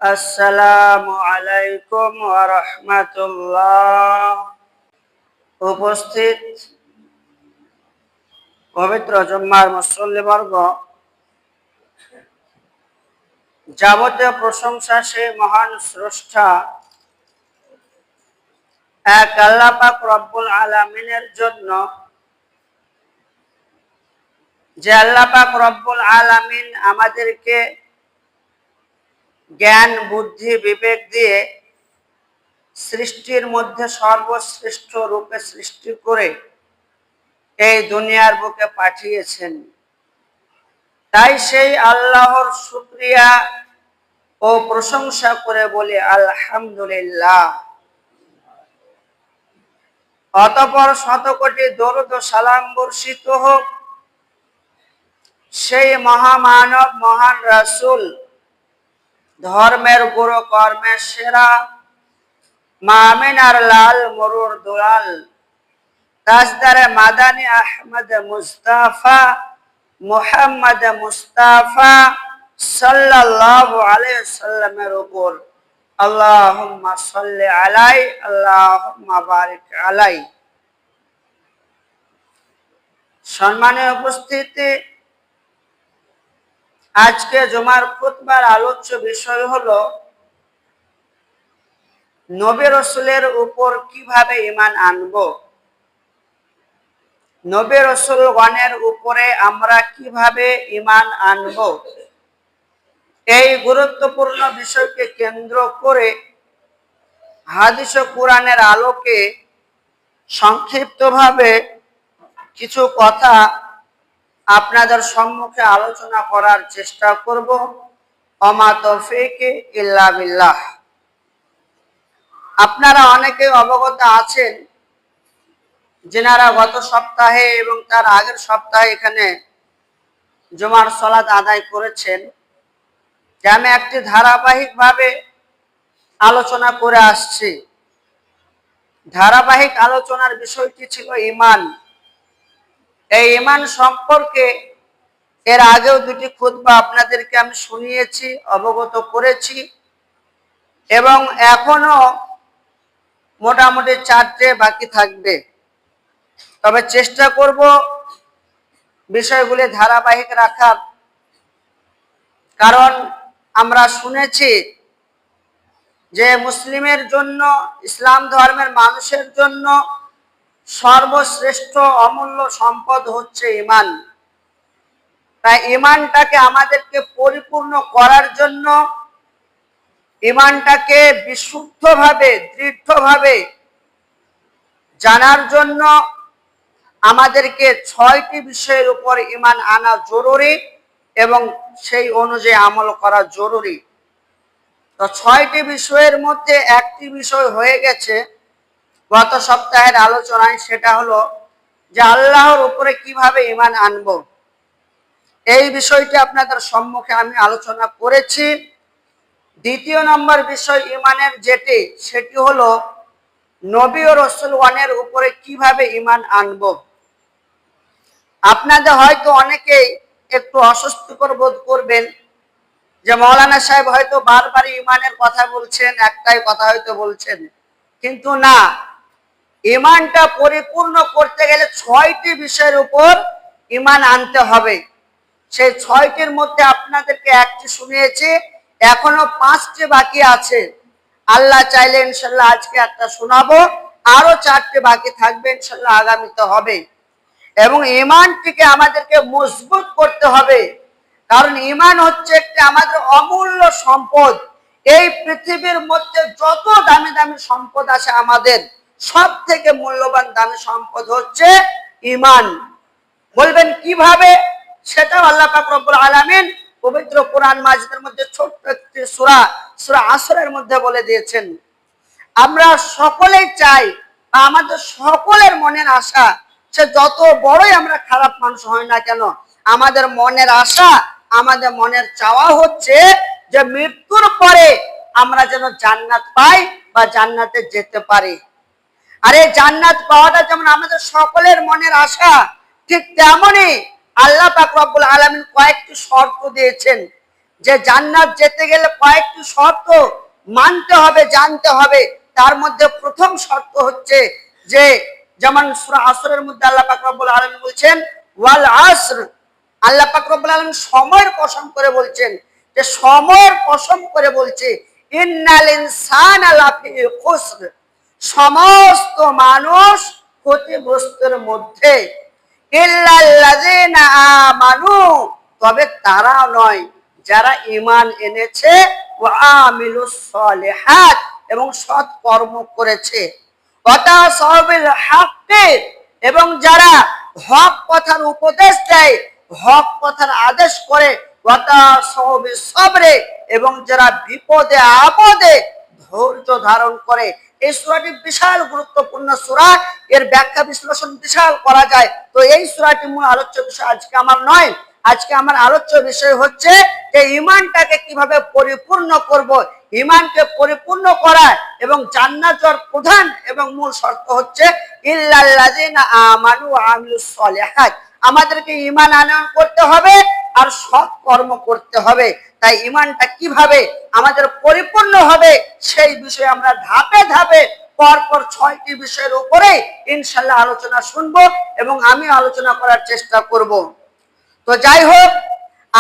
আসসালামু আলাইকুম ওয়া রাহমাতুল্লাহ। উপস্থিত পবিত্র জুম্মার মুসল্লিবর্গ, যাবতীয় প্রশংসা সেই মহান স্রষ্টা এক আল্লাহ পাক রব্বুল আলামিনের জন্য, যে আল্লাহ পাক রব্বুল আলামিন আমাদেরকে জ্ঞান, বুদ্ধি, বিবেক দিয়ে সৃষ্টির মধ্যে সর্বশ্রেষ্ঠ রূপে সৃষ্টি করে এই দুনিয়ার বুকে পাঠিয়েছেন। তাই সেই আল্লাহর শুকরিয়া ও প্রশংসা করে বলি আলহামদুলিল্লাহ। অতঃপর শতকোটি দরুদ ও সালাম বর্ষিত হোক সেই মহামানব, মহান রাসূল, ধর্মের গুরু, কর্মের সেরা, মামিনার লাল মরুর দুলাল, তাজদারে মাদানী আহমদ মুস্তাফা মুহাম্মদ মুস্তাফা সাল্লাল্লাহু আলাইহি সাল্লামের উপর আল্লাহুম্মা সাল্লি আলাই, আল্লাহুম্মা বারিক আলাই। সম্মানীয় উপস্থিতি, আজকে জুমার খুতবার আলোচ্য বিষয় হলো নবী রাসূলের উপর কিভাবে ঈমান আনব। নবী রাসূলগণের উপরে আমরা কিভাবে ঈমান আনব, এই গুরুত্বপূর্ণ বিষয়কে কেন্দ্র করে হাদিস ও কোরআনের আলোকে সংক্ষিপ্তভাবে কিছু কথা আপনাদের সম্মুখে আলোচনা করার চেষ্টা করব। ওমা তৌফিক ইল্লা বিল্লাহ। আপনারা অনেকে অবগত আছেন, যিনারা গত সপ্তাহে এবং তার আগের সপ্তাহে এখানে জুমার সালাত আদায় করেছেন, যে আমি একটি ধারাবাহিকভাবে আলোচনা করে আসছি। ধারাবাহিক আলোচনার বিষয়টি ছিল ঈমান। এই ঈমান সম্পর্কে এর আগেও দুটি খুতবা আপনাদেরকে আমি শুনিয়েছি, অবগত করেছি, এবং এখনো মোটামুটি 4টে বাকি থাকবে। তবে চেষ্টা করব বিষয়গুলি ধারাবাহিক রাখার, কারণ আমরা শুনেছি যে মুসলিমের জন্য, ইসলাম ধর্মের মানুষের জন্য সর্বশ্রেষ্ঠ অমূল্য সম্পদ হচ্ছে ঈমান। তাই ঈমানটাকে আমাদেরকে পরিপূর্ণ করার জন্য, ঈমানটাকে বিশুদ্ধভাবে, দৃঢ়ভাবে জানার জন্য আমাদেরকে 6টি বিষয়ের উপর ঈমান আনা জরুরি এবং সেই অনুযায়ী আমল করা জরুরি। তো 6টি বিষয়ের মধ্যে একটি বিষয় হয়ে গেছে গত সপ্তাহের আলোচনায়, সেটা হলো যে আল্লাহর উপরে কিভাবে ঈমান আনব। এই বিষয়টি আপনাদের সম্মুখে আমি আলোচনা করেছি। দ্বিতীয় নম্বর বিষয় ঈমানের যেটি, সেটি হলো নবী ও রাসূলগণের উপরে কিভাবে ঈমান আনব। আপনাদের হয়তো অনেকেই একটু অস্বস্তিকর বোধ করবেন যে মাওলানা সাহেব হয়তো বারবার ঈমানের কথা বলছেন, একটাই কথা হয়তো বলছেন, কিন্তু না, ঈমানটা পরিপূর্ণ করতে গেলে 6টি বিষয়ের উপর ঈমান আনতে হবে। সেই 6টির মধ্যে আপনাদেরকে একটি শুনিয়েছি, এখনো 5টি বাকি আছে। আল্লাহ চাইলে ইনশাআল্লাহ আজকে একটা শোনাবো, আরো 4টে বাকি থাকবে, ইনশাআল্লাহ আগামীতে হবে। এবং ঈমানটিকে আমাদেরকে মজবুত করতে হবে, কারণ ঈমান হচ্ছে একটি আমাদের অমূল্য সম্পদ। এই পৃথিবীর মধ্যে যত দামি দামি সম্পদ আছে, আমাদের সব থেকে মূল্যবান দামি সম্পদ হচ্ছে ঈমান। বলবেন কিভাবে? সেটাও আল্লাহ পাক রব্বুল আলামিন পবিত্র কোরআন মাজিদের মধ্যে ছোট্ট একটি সূরা, সূরা আসরের মধ্যে বলে দিয়েছেন। আমরা সকলেই চাই, আমাদের সকলের মনের আশা, সে যত বড়ই আমরা খারাপ মানুষ হই না কেন, আমাদের মনের আশা, আমাদের মনের চাওয়া হচ্ছে যে মৃত্যুর পরে আমরা যেন জান্নাত পাই বা জান্নাতে যেতে পারি। আর এই জান্নাত পাওয়াটা যেমন আমাদের সকলের মনের আশা, ঠিক তেমনই আল্লাহ পাক রব্বুল আলামিন কয়েকটি শর্ত দিয়েছেন। যে জান্নাত যেতে গেলে কয়েকটি শর্ত মানতে হবে, জানতে হবে। তার মধ্যে প্রথম শর্ত হচ্ছে যে, যেমন সূরা আসরের মধ্যে আল্লাহ পাক রব্বুল আলামিন বলছেন ওয়াল আসর, আল্লাহ পাক রব্বুল আলামিন সময়ের কসম করে বলছেন, যে সময়ের কসম করে বলছে ইন্নাল ইনসানা লাফি খুসর, সমস্ত মানুষ ক্ষতিগ্রস্তের মধ্যে, ইল্লাল্লাযিনা আমানু, তবে তারা নয় যারা ঈমান এনেছে, ওয়া আমিলুস সলিহাত, এবং সৎ কর্ম করেছে, ওয়াতাসাউ বিল হাক্কি, এবং যারা হক কথার উপদেশ দেয়, হক কথার আদেশ করে, ওয়াতাসাউ বিস সবরে, এবং যারা বিপদে আপদে ধৈর্য ধারণ করে। এই সূরাটি বিশাল গুরুত্বপূর্ণ সূরা, এর ব্যাখ্যা বিশ্লেষণ বিশাল করা যায়। তো এই সূরাটি মূল আলোচ্য বিষয় আজকে আমার নয়। আজকে আমার আলোচ্য বিষয় হচ্ছে যে ঈমানটাকে কিভাবে পরিপূর্ণ করব। ঈমানকে পরিপূর্ণ করা এবং জান্নাত যাওয়ার প্রধান এবং মূল শর্ত হচ্ছে ইল্লাল্লাযিনা আমানু ওয়া আমিলুস সলিহাত, আমাদেরকে ঈমান আনয়ন করতে হবে আর সৎ কর্ম করতে হবে। তাই ঈমানটা কিভাবে আমাদের পরিপূর্ণ হবে সেই বিষয়ে আমরা ধাপে ধাপে পরপর 6টি বিষয়ের উপরে ইনশাআল্লাহ আলোচনা শুনবো এবং আমি আলোচনা করার চেষ্টা করব। তো যাই হোক,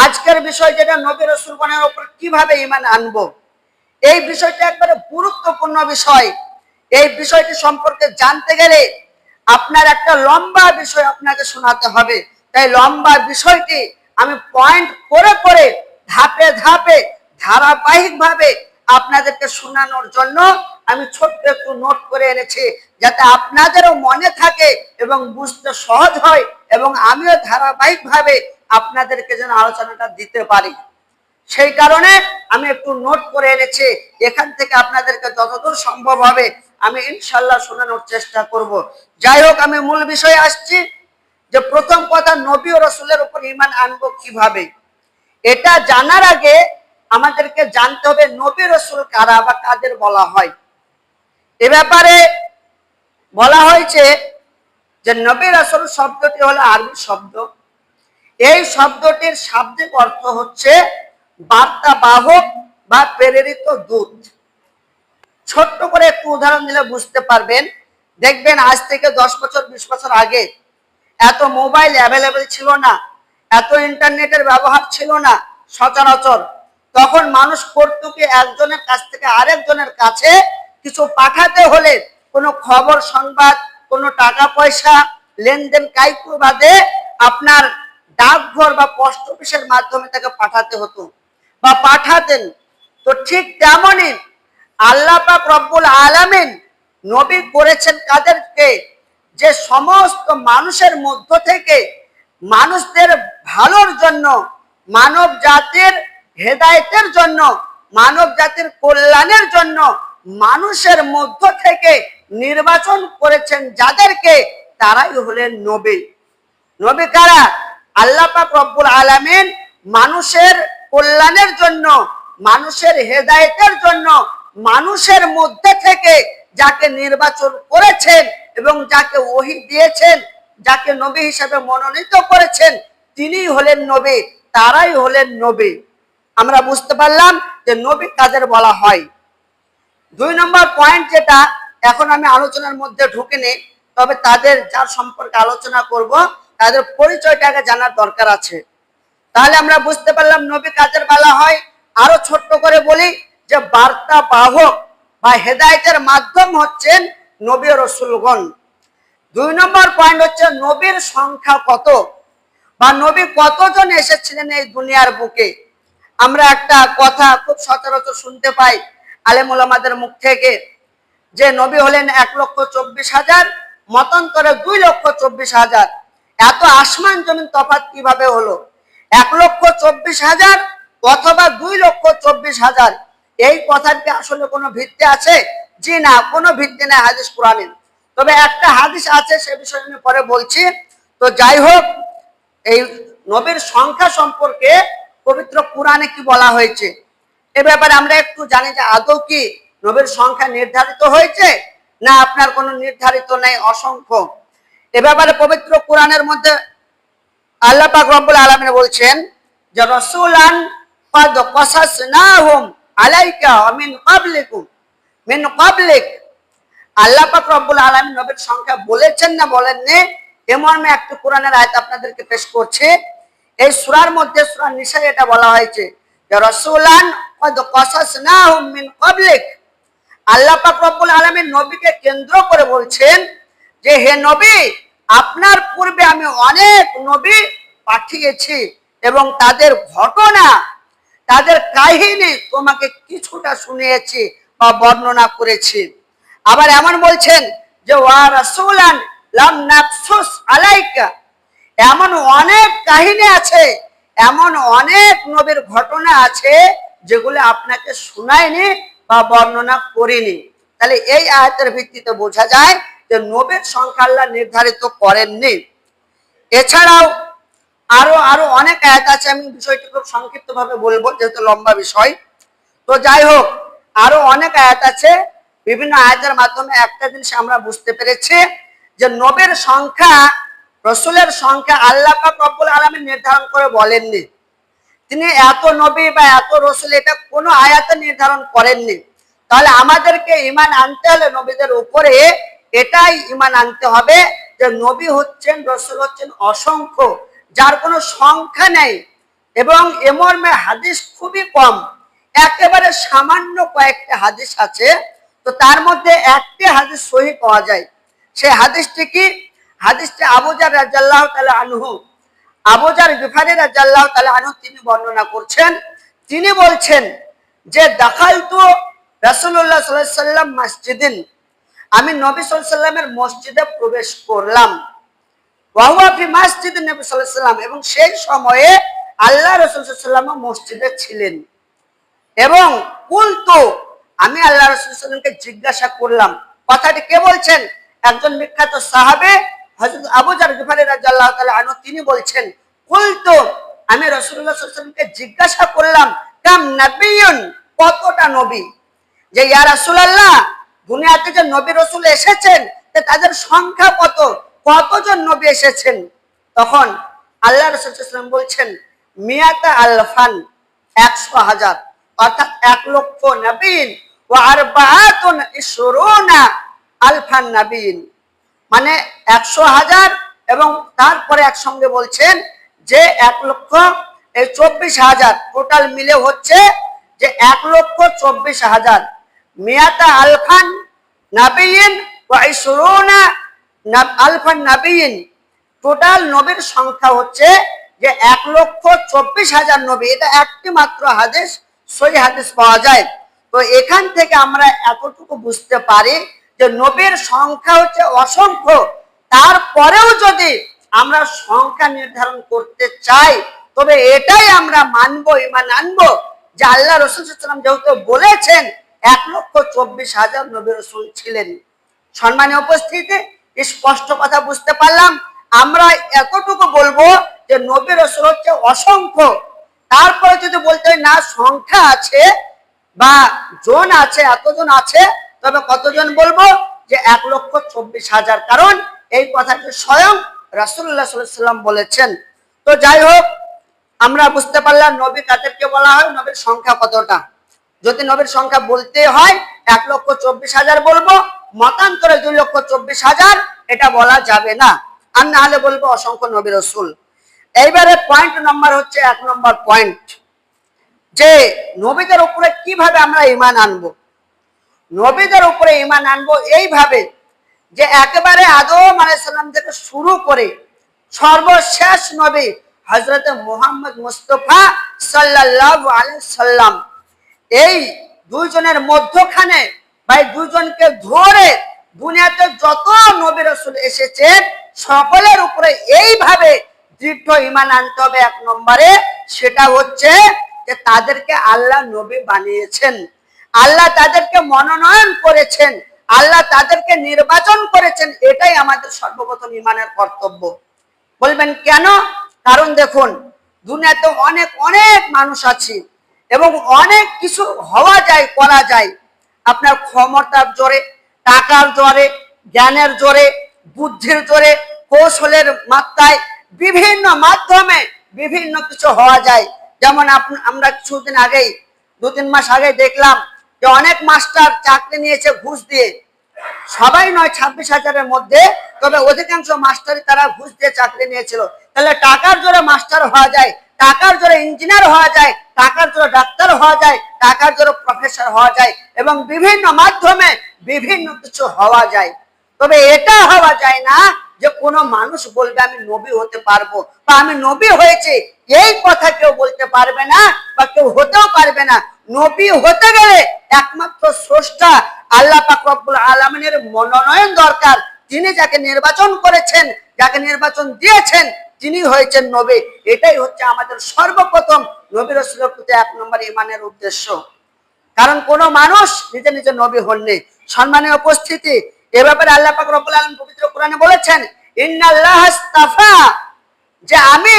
আজকের বিষয় যেটা নবী রাসূলগণের উপর কিভাবে ঈমান আনবো, এই বিষয়টা একবারে গুরুত্বপূর্ণ বিষয়। এই বিষয়টি সম্পর্কে জানতে গেলে আপনার একটা লম্বা বিষয় আপনাকে শোনাতে হবে। তাই লম্বা বিষয়টি আমি পয়েন্ট করে করে ধাপে ধাপে ধারাবাহিকভাবে আপনাদেরকে শোনানোর জন্য আমি ছোট্ট একটু নোট করে এনেছি, যাতে আপনাদেরও মনে থাকে এবং বুঝতে সহজ হয়, এবং আমিও ধারাবাহিকভাবে আপনাদেরকে যেন আলোচনাটা দিতে পারি। সেই কারণে আমি একটু নোট করে এনেছি, এখান থেকে আপনাদেরকে যতদূর সম্ভব হবে আমি ইনশাআল্লাহ শোনানোর চেষ্টা করব। যাই হোক, আমি মূল বিষয়ে আসছি। যে প্রথম কথা, নবী ও রাসূলের উপর ঈমান আনবো কিভাবে, এটা জানার আগে আমাদেরকে জানতে হবে নবী রাসূল কারা বা কাদের বলা হয়। এ ব্যাপারে বলা হয়েছে যে নবী রাসূল শব্দটি হলো আরবি শব্দ। এই শব্দটির শাব্দিক অর্থ হচ্ছে বার্তা বাহক বা প্রেরিত দূত। ছোট্ট করে একটু উদাহরণ দিলে বুঝতে পারবেন। দেখবেন আজ থেকে 10 বছর 20 বছর আগে এত মোবাইল অ্যাভেলেবেল ছিল না, এত ইন্টারনেটের ব্যবহার ছিল না সচরাচর। তখন মানুষ করত কি, একজনের কাছ থেকে আরেকজনের কাছে কিছু পাঠাতে হলে কোনো খবর সংবাদ, কোনো টাকা পয়সা লেনদেন কাইকু বাদে আপনার ডাকঘর বা পোস্ট অফিসের মাধ্যমে তাকে পাঠাতে হতো বা পাঠাতেন। তো ঠিক তেমনই আল্লাহ পাক রব্বুল আলামিন নবী করেছেন কাদেরকে, যে সমস্ত মানুষের মধ্য থেকে মানুষদের ভালোর জন্য, মানব জাতির হেদায়েতের জন্য, মানব জাতির কল্যাণের জন্য মানুষের মধ্য থেকে নির্বাচন করেছেন যাদেরকে, তারাই হলেন নবী। নবী কারা? আল্লাহ পাক রব্বুল আলামিন মানুষের কল্যাণের জন্য, মানুষের হেদায়েতের জন্য মানুষের মধ্যে থেকে যাকে নির্বাচন করেছেন এবং যাকে ওহী দিয়েছেন, যাকে নবী হিসেবে মনোনীত করেছেন, তিনি হলেন নবী, তারাই হলেন নবী। আমরা বুঝতে পারলাম যে নবী কাদের বলা হয়। 2 নম্বর পয়েন্ট, যেটা এখন আমি আলোচনার মধ্যে ঢুকিনি, তবে তাদের যার সম্পর্কে আলোচনা করব তাদের পরিচয়টাকে জানার দরকার আছে। তাহলে আমরা বুঝতে পারলাম নবী কাদের বলা হয়। আরো ছোট্ট করে বলি যে বার্তা বাহক বা হেদায়েতের মাধ্যম হচ্ছেন নবী ও রাসূলগণ। 2 নম্বর পয়েন্ট হচ্ছে নবীর সংখ্যা কত বা নবী কতজন এসেছিলেন এই দুনিয়ার বুকে। আমরা একটা কথা খুব সচরাচর শুনতে পাই আলেম ওলামাদের মুখ থেকে, যে নবী হলেন 1,24,000, মতান্তরে 2,24,000। এত আসমান জমিন তফাৎ কিভাবে হলো? 1,24,000 অথবা 2,24,000, এই কথার কি আসলে কোনো ভিত্তি আছে? জি না, কোনো ভিত্তি নেই হাদিস কোরআনের। তবে একটা হাদিস আছে, সে বিষয়ে আমি পরে বলছি। তো যাই হোক, এই নবীর সংখ্যা সম্পর্কে পবিত্র কোরআনে কি বলা হয়েছে এ ব্যাপারে আমরা একটু জানি, যে আদৌ কি নবীর সংখ্যা নির্ধারিত হয়েছে না আপনার কোনো নির্ধারিত নেই, অসংখ্য। এ ব্যাপারে পবিত্র কোরআনের মধ্যে আল্লাহ পাক রব্বুল আলামিন বলছেন যে রাসূলান قد قصصناهم عليك ومن قبلكم من قبلك। আল্লাহ পাক রব্বুল আলামিন নবীর সংখ্যা বলেছেন না বলেননি, এমন একটি কোরআনের আয়াত আপনাদেরকে পেশ করছে। এই সূরার মধ্যে সূরা নিসায় এটা বলা হয়েছে যে রাসূলান কদ কাসাসনাহুম মিন ক্বাবলিক। আল্লাহ পাক রব্বুল আলামিন নবীকে কেন্দ্র করে বলছেন যে হে নবী, আপনার পূর্বে আমি অনেক নবী পাঠিয়েছি এবং তাদের ঘটনা, তাদের কাহিনী তোমাকে কিছুটা শুনিয়েছি বা বর্ণনা করেছি। আবার এমন বলছেন যে ওয়া রাসূলান লাম নাকসুস আলাইকা, এমন অনেক কাহিনী আছে, এমন অনেক নবীর ঘটনা আছে যেগুলো আপনাকে শোনায়নি বা বর্ণনা করিনি। তাহলে এই আয়াতের ভিত্তিতে বোঝা যায় যে নবীর সংখ্যা আল্লাহ নির্ধারিত করেননি। এছাড়াও আরো অনেক আয়াত আছে, আমি বিষয়টি খুব সংক্ষিপ্ত ভাবে বলবো যেহেতু লম্বা বিষয়। তো যাই হোক, আরো অনেক আয়াত আছে। বিভিন্ন আয়াতের মাধ্যমে একটা জিনিস আমরা বুঝতে পেরেছি যে নবীর সংখ্যা, রসুলের সংখ্যা আল্লাহ পাক রব্বুল আলামিন নির্ধারণ করে বলেননি। তিনি এত নবী বা এত রসুল এটা কোনো আয়াতে নির্ধারণ করেননি। তাহলে আমাদেরকে ঈমান আনতে হলে নবীদের উপরে এটাই ঈমান আনতে হবে যে নবী হচ্ছেন, রসুল হচ্ছেন অসংখ্য, যার কোনো সংখ্যা নেই। এবং এ মর্মে হাদিস খুবই কম, একেবারে সামান্য কয়েকটা হাদিস আছে। তো তার মধ্যে একটি হাদিস সহিহ পাওয়া যায়। সেই হাদিসটি কি? হাদিসটি আবু যার রাদিয়াল্লাহু তাআলা আনহু, আবু যার গিফারি রাদিয়াল্লাহু তাআলা আনহু তিনি বর্ণনা করছেন। তিনি বলছেন যে দাখালতু রাসূলুল্লাহ সাল্লাল্লাহু আলাইহি ওয়াসাল্লাম মসজিদিন, আমি নবী সাল্লাল্লাহু আলাইহি ওয়াসাল্লামের মসজিদে প্রবেশ করলাম। ওয়া হুয়া ফি মসজিদিন নবী সাল্লাল্লাহু আলাইহি ওয়াসাল্লাম, এবং সেই সময়ে আল্লাহ রাসূল সাল্লাল্লাহু আলাইহি ওয়াসাল্লাম মসজিদে ছিলেন। এবং কুলতু, আমি আল্লাহ রাসূল সাল্লাল্লাহু আলাইহি ওয়াসাল্লামকে জিজ্ঞাসা করলাম। কথাটি কে বলছেন? একজন বিখ্যাত সাহাবে হযরত আবু যার গিফারি রাদিয়াল্লাহু তাআলা আনহু তিনি বলছেন, কুলতু, আমি রাসূলুল্লাহ সাল্লাল্লাহু আলাইহি ওয়াসাল্লামকে জিজ্ঞাসা করলাম, কাম নাবিয়্যুন, কতটা নবী? যে ইয়া রাসূলুল্লাহ, দুনিয়াতে যে নবী রাসূল এসেছেন তাদের সংখ্যা কত, কতজন নবী এসেছেন? তখন আল্লাহ রাসূল সাল্লাল্লাহু আলাইহি ওয়াসাল্লাম বলছেন মিয়াতা আলফান, 100,000, অর্থাৎ 1,00,000 নবীন ওয়া আরবাআতুন ইশরুনা আলফান নবীন, মানে 100,000 এবং তারপরে একসঙ্গে বলছেন যে 1,24,000, টোটাল মিলে হচ্ছে যে 1,24,000। মিয়াতা আলফান নবীন ওয়া ইশরুনা আলফান নবীন, টোটাল নবীর সংখ্যা হচ্ছে যে 1,24,000 নবী। এটা একটি মাত্র হাদিস, সহিহ হাদিস পাওয়া যায়। তো এখান থেকে আমরা এতটুকু বুঝতে পারি যে নবীর সংখ্যা হচ্ছে অসংখ্য। তারপরেও যদি আমরা সংখ্যা নির্ধারণ করতে চাই তবে এটাই আমরা মানবো, ঈমান আনবো যে আল্লাহ রাসূল সাল্লাল্লাহু আলাইহি ওয়াসাল্লাম যেহেতু বলেছেন 1,24,000 নবী রাসূল ছিলেন। সম্মানীয় উপস্থিতি, স্পষ্ট কথা বুঝতে পারলাম। আমরা এতটুকু বলবো যে নবী রাসূল হচ্ছে অসংখ্য। তারপরে যদি বলতে হয় না সংখ্যা আছে বা জন আছে, এতজন আছে, তবে কতজন বলবো? যে 1,24,000, কারণ এই কথাটি স্বয়ং রাসূলুল্লাহ সাল্লাল্লাহু আলাইহি ওয়াসাল্লাম বলেছেন। তো যাই হোক, আমরা বুঝতে পারলাম নবী কাদেরকে বলা হয়, নবীর সংখ্যা কতটা। যদি নবীর সংখ্যা বলতে হয় 1,24,000 বলবো, মতান্তরে 2,24,000 এটা বলা যাবে না, আর না হলে বলবো অসংখ্য নবী রাসূল। এইবারে পয়েন্ট নাম্বার হচ্ছে 1 নম্বর পয়েন্ট, যে নবীদের উপরে কিভাবে আমরা ঈমান আনবো। নবীদের উপরে ঈমান আনবো এইভাবে যে একেবারে আদম আলাইহিস সালাম থেকে শুরু করে সর্বশেষ নবী হযরত মুহাম্মদ মুস্তাফা সাল্লাল্লাহু আলাইহি সাল্লাম, এই দুইজনের মধ্যখানে ভাই দুইজনকে ধরে দুনিয়াতে যত নবী রাসূল এসেছেন সকলের উপরে এইভাবে দৃঢ় ঈমান আনতে হবে। 1 নম্বরে সেটা হচ্ছে যে তাদেরকে আল্লাহ নবী বানিয়েছেন, আল্লাহ তাদেরকে মনোনয়ন করেছেন, আল্লাহ তাদেরকে নির্বাচন করেছেন। এটাই আমাদের সর্বপ্রথম ঈমানের কর্তব্য। বলবেন কেন? কারণ দেখুন, দুনিয়াতে অনেক অনেক মানুষ আছে এবং অনেক কিছু হওয়া যায়, করা যায়। আপনার ক্ষমতার জোরে, টাকার জোরে, জ্ঞানের জোরে, বুদ্ধির জোরে, কৌশলের মাত্রায়, বিভিন্ন মাধ্যমে বিভিন্ন কিছু হওয়া যায়। যেমন আমরা কিছুদিন আগেই 2-3 মাস আগে দেখলাম যে অনেক মাস্টার চাকরি নিয়েছে ঘুষ দিয়ে। সবাই নয়, 26,000-এর মধ্যে, তবে অধিকাংশ মাস্টারই তারা ঘুষ দিয়ে চাকরি নিয়েছিল। তাহলে টাকার জোরে মাস্টার হওয়া যায়, টাকার জোরে ইঞ্জিনিয়ার হওয়া যায়, টাকার জোরে ডাক্তার হওয়া যায়, টাকার জোরে প্রফেসর হওয়া যায়, এবং বিভিন্ন মাধ্যমে বিভিন্ন কিছু হওয়া যায়। তবে এটা হওয়া যায় না যে কোনো মানুষ বলবে আমি নবী হতে পারবো বা আমি নবী হয়েছে, এই কথা কেউ বলতে পারবে না বা কেউ হতেও পারবে না। নবী হতে গেলে একমাত্র স্রষ্টা আল্লাহ পাক রব্বুল আলামিনের মনোনয়ন দরকার। তিনি যাকে নির্বাচন করেছেন, যাকে নির্বাচন দিয়েছেন, তিনি হয়েছেন নবী। এটাই হচ্ছে আমাদের সর্বপ্রথম নবী রাসূলের প্রতি 1 নম্বর ঈমানের উদ্দেশ্য। কারণ কোন মানুষ নিজে নিজে নবী হননি। সম্মানীয় উপস্থিতি, এ ব্যাপারে আল্লাহ পাক রব্বুল আলামিন পবিত্র কোরআনে বলেছেন, ইন্নাল্লাহ আস্তাফা, যে আমি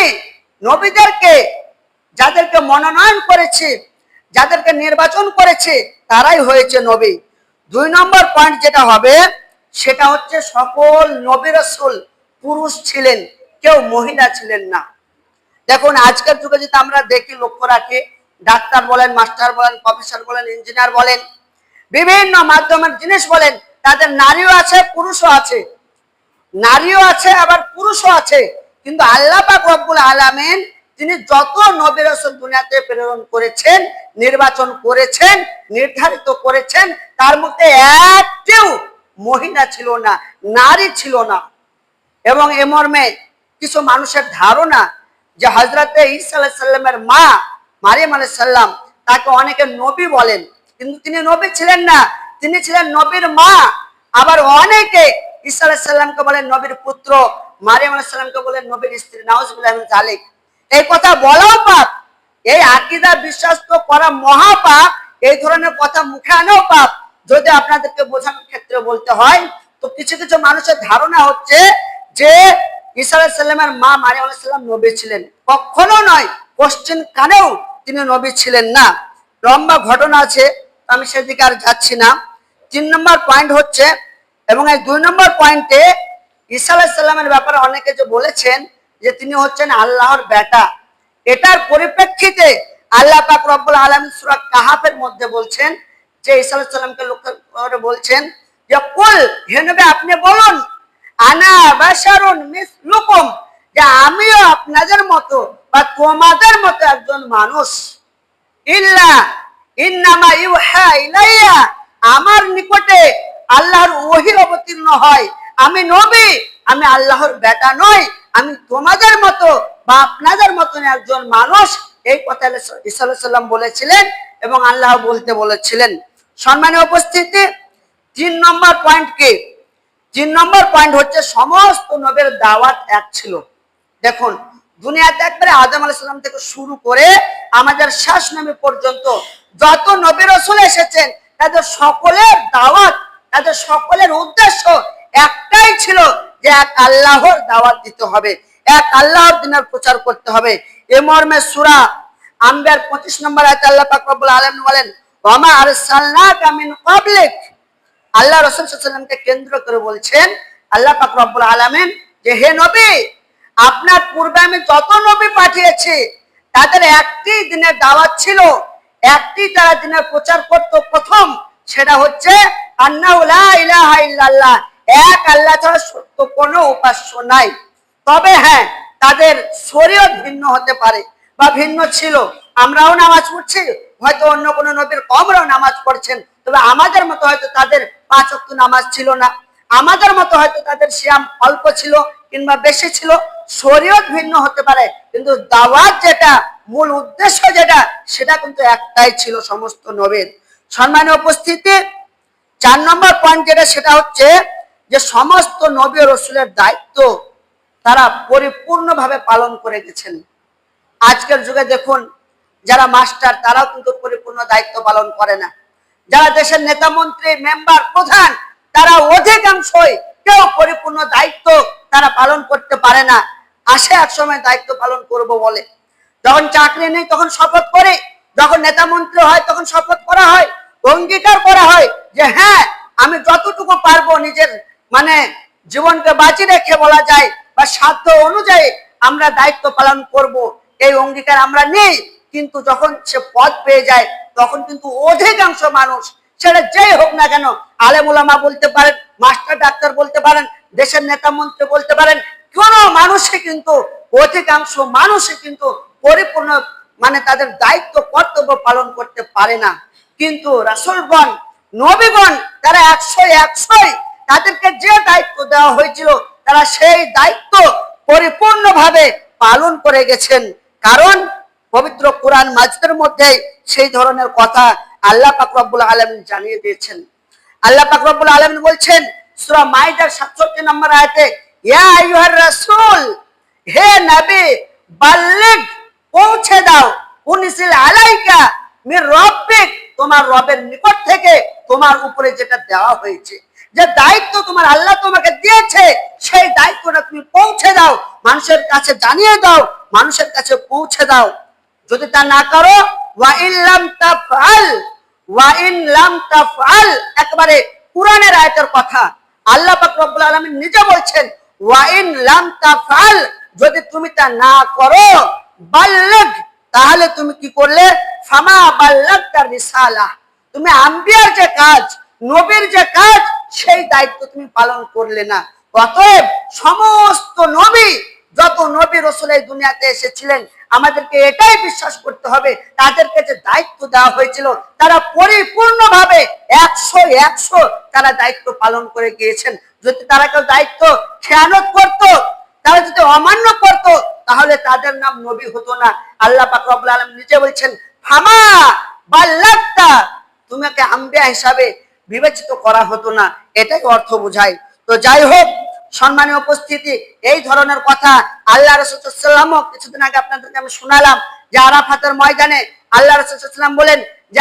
নবীদেরকে, যাদেরকে মনোনয়ন করেছি, যাদেরকে নির্বাচন করেছি, তারাই হয়েছে নবী। 2 নম্বর পয়েন্ট যেটা হবে সেটা হচ্ছে সকল নবী রাসূল পুরুষ ছিলেন, কেউ মহিলা ছিলেন না। দেখুন আজকের যুগে যদি আমরা দেখি, লক্ষ্য রাখি, ডাক্তার বলেন, মাস্টার বলেন, প্রফেসর বলেন, ইঞ্জিনিয়ার বলেন, বিভিন্ন মাধ্যমের জিনিস বলেন, তাদের নারীও আছে পুরুষও আছে, নারীও আছে আবার পুরুষও আছে। কিন্তু আল্লাহ পাক রব্বুল আলামিন তিনি যত নবী রাসূল দুনিয়াতে প্রেরণ করেছেন, নির্বাচন করেছেন, নির্ধারিত করেছেন, তার মধ্যে একটিও মহিলা ছিল না, নারী ছিল না। এবং এ মর্মে কিছু মানুষের ধারণা যে হযরতে ঈসা আলাইহিস সালামের মা মারিয়াম আলাইহিস সালাম, তাকে অনেকে নবী বলেন, কিন্তু তিনি নবী ছিলেন না, তিনি ছিলেন নবীর মা। আবার অনেকে ঈসা আলাইহিস সালামকে বলেন নবীর পুত্র, মারিয়াম আলাইহিস সালামকে বলেন নবীর স্ত্রী। নাউজুবিল্লাহি মিন যালিক। এই কথা বলাও পাপ, এই আকীদা বিশ্বাস তো করা মহাপাপ, এই ধরনের কথা মুখে আনাও পাপ। যদি আপনাদেরকে বোঝানোর ক্ষেত্রে বলতে হয়, তো কিছু কিছু মানুষের ধারণা হচ্ছে যে ঈসা আলাইহিস সালামের মা মারিয়াম আলাইহিস সালাম নবী ছিলেন। কখনো নয়, কোশ্চেন কানেও তিনি নবী ছিলেন না। লম্বা ঘটনা আছে, আমি সেদিকে আর যাচ্ছি না। 3 নম্বর পয়েন্ট হচ্ছে, এবং এই 2 নম্বর পয়েন্টে ঈসা আলাইহিস সালামের ব্যাপারে অনেকে যে বলেছেন যে তিনি হচ্ছেন আল্লাহর বেটা, এটার পরিপ্রেক্ষিতে আল্লাহ পাক রব্বুল আলামিন সূরা কাহাফের মধ্যে বলছেন যে ঈসা আলাইহিস সালামকে লক্ষ্য করে বলছেন যে কুল, হে নবী আপনি বলুন, আনা বাশারুন মিসলুকুম, যে আমিও আপনাদের মতো বা তোমাদের মতো একজন মানুষ। ইল্লা ইন্নামা ইউহা ইলাইয়া, আমার নিকটে আল্লাহর ওহী অবতীর্ণ হয়। আমি নবী, আমি আল্লাহর বেটা নই, আমি তোমাদের মতো বা আপনাদের মতন একজন মানুষ। এই কথা ঈসা আলাইহিস সালাম বলেছিলেন এবং আল্লাহ বলতে বলেছিলেন। সম্মানীয় উপস্থিতি, 3 নম্বর পয়েন্ট কি? 3 নম্বর পয়েন্ট হচ্ছে সমস্ত নবীর দাওয়াত এক ছিল। দেখুন দুনিয়াতে একবারে আদম আলাইহিস সালাম থেকে শুরু করে আমাদের শেষ নবী পর্যন্ত যত নবী রাসূল এসেছেন, তাদের সকলের দাওয়াত, তাদের সকলের উদ্দেশ্য একটাই ছিল যে এক আল্লাহর দাওয়াত দিতে হবে, এক আল্লাহর দ্বীনের প্রচার করতে হবে। এই মর্মে সূরা আম্বিয়ার 25 নম্বর আয়াতে আল্লাহ পাক রব্বুল আলামিন বলেন, ওয়া মা আরসালনাকা মিন ক্বাবলিক, আল্লাহ রাসূল সাল্লাল্লাহু আলাইহি ওয়াসাল্লামকে কেন্দ্র করে বলছেন আল্লাহ পাক রব্বুল আলামিন যে হে নবী, আপনার পূর্বে আমি যত নবী পাঠিয়েছি তাদের একটি দিনের দাওয়াত ছিল, একটি তারা দিনের প্রচার করত। প্রথম সেটা হচ্ছে আন্নাহু লা ইলাহা ইল্লাল্লাহ, এক আল্লাহ ছাড়া সত্য কোনো উপাস্য নাই। তবে হ্যাঁ, তাদের শরীয়ত ভিন্ন হতে পারে বা ভিন্ন ছিল। আমরাও নামাজ পড়ছি, হয়তো অন্য কোনো নবীর কওমরাও নামাজ পড়ছেন, তবে আমাদের মতো হয়তো তাদের 5 ওয়াক্ত নামাজ ছিল না, আমাদের মতো হয়তো তাদের সিয়াম অল্প ছিল কিংবা বেশি ছিল। শরীয়ত ভিন্ন হতে পারে, কিন্তু দাওয়াত যেটা, মূল উদ্দেশ্য যেটা, সেটা কিন্তু একটাই ছিল সমস্ত নবীর। সম্মানীয় উপস্থিতি, 4 নম্বর পয়েন্ট যেটা, সেটা হচ্ছে যে সমস্ত নবী ও রাসূলের দায়িত্ব তারা পরিপূর্ণভাবে পালন করে গেছেন। আজকের যুগে দেখুন যারা মাস্টার, তারাও কিন্তু পরিপূর্ণ দায়িত্ব পালন করে না। যারা দেশের নেতা মন্ত্রী, মেম্বার, প্রধান, তারা অধিকাংশই কেউ পরিপূর্ণ দায়িত্ব তারা পালন করতে পারে না। আসে এক সময় দায়িত্ব পালন করব বলে, যখন চাকরি নেই তখন শপথ করে, যখন নেতা মন্ত্রী হয় তখন শপথ করা হয়, অঙ্গীকার করা হয় যে হ্যাঁ আমি যতটুকু পারবো নিজের জীবনকে বাঁচিয়ে রেখে বলা যায় বা সাধ্য অনুযায়ী আমরা দায়িত্ব পালন করব, এই অঙ্গীকার আমরা নেই। কিন্তু যখন সে পদ পেয়ে যায় তখন কিন্তু অধিকাংশ মানুষ, সেটা যেই হোক না কেন, আলেম ওলামা বলতে পারেন, মাস্টার ডাক্তার বলতে পারেন, দেশের নেতা মন্ত্রী বলতে পারেন, কোন মানুষই কিন্তু, অধিকাংশ মানুষই কিন্তু পরিপূর্ণ মানে তাদের দায়িত্ব কর্তব্য পালন করতে পারে না। কিন্তু রাসূলগণ, নবীগণ তারা 100 তাদেরকে যে দায়িত্ব দেওয়া হয়েছিল তারা সেই দায়িত্ব পরিপূর্ণভাবে পালন করে গেছেন। কারণ পবিত্র কোরআন মাজিদের মধ্যে সেই ধরনের কথা আল্লাহ পাক রব্বুল আলামিন জানিয়ে দিয়েছেন। আল্লাহ পাক রব্বুল আলামিন বলছেন সূরা মাইদার 67 নম্বর আয়াতে, ইয়া আইয়ুহার রাসূল, হে নবী, বাল্লিগ, পৌঁছে দাও, উনজিল আলাইকা মির রাব্বিক, তোমার রবের নিকট থেকে তোমার উপরে যেটা দেওয়া হয়েছে, যে দায়িত্ব তোমার আল্লাহ তোমাকে দিয়েছে, সেই দায়িত্বটা তুমি পৌঁছে দাও, মানুষের কাছে জানিয়ে দাও, মানুষের কাছে পৌঁছে দাও। যদি তা না করো, ওয়া ইন লাম তাফআল, ওয়া ইন লাম তাফআল, একবারে কোরআনের আয়াতের কথা আল্লাহ পাক রব্বুল আলামিন নিজে বলছেন, ওয়া ইন লাম তাফআল, যদি তুমি তা না করো, বাল্লিগ, তাহলে তুমি কি করলে, ফামা বাল্লাগতা রিসালাহ, তুমি আম্বিয়ার যে কাজ, নবীর যে কাজ, সেই দায়িত্ব তুমি পালন করলে না। অতএব সমস্ত নবী, যত নবী রাসূল এই দুনিয়াতে এসেছিলেন, আমাদেরকে এটাই বিশ্বাস করতে হবে, তাদেরকে যে দায়িত্ব দেওয়া হয়েছিল তারা পরিপূর্ণভাবে 100 তারা দায়িত্ব পালন করে গিয়েছেন। যদি তারা কেউ দায়িত্ব খেয়ানত করত, তারা যদি অমান্য করত, তাহলে তাদের নাম নবী হতো না। আল্লাহ পাক রব্বুল আলামিন নিজে বলছেন, ফামা বাল্লাগতা, তোমাকে আম্বিয়া হিসাবে বিবেচিত করা হতো না, এটাই অর্থ বোঝায়। তো যাই হোক, সম্মানীয় উপস্থিতি, এই ধরনের কথা আল্লাহ রাসূল সাল্লাল্লাহু আলাইহি ওয়াসাল্লাম কিছুদিন আগে আপনাদেরকে আমি শোনালাম, যে আরাফাতের ময়দানে আল্লাহ রাসূল সাল্লাল্লাহু আলাইহি ওয়াসাল্লাম বলেন যে,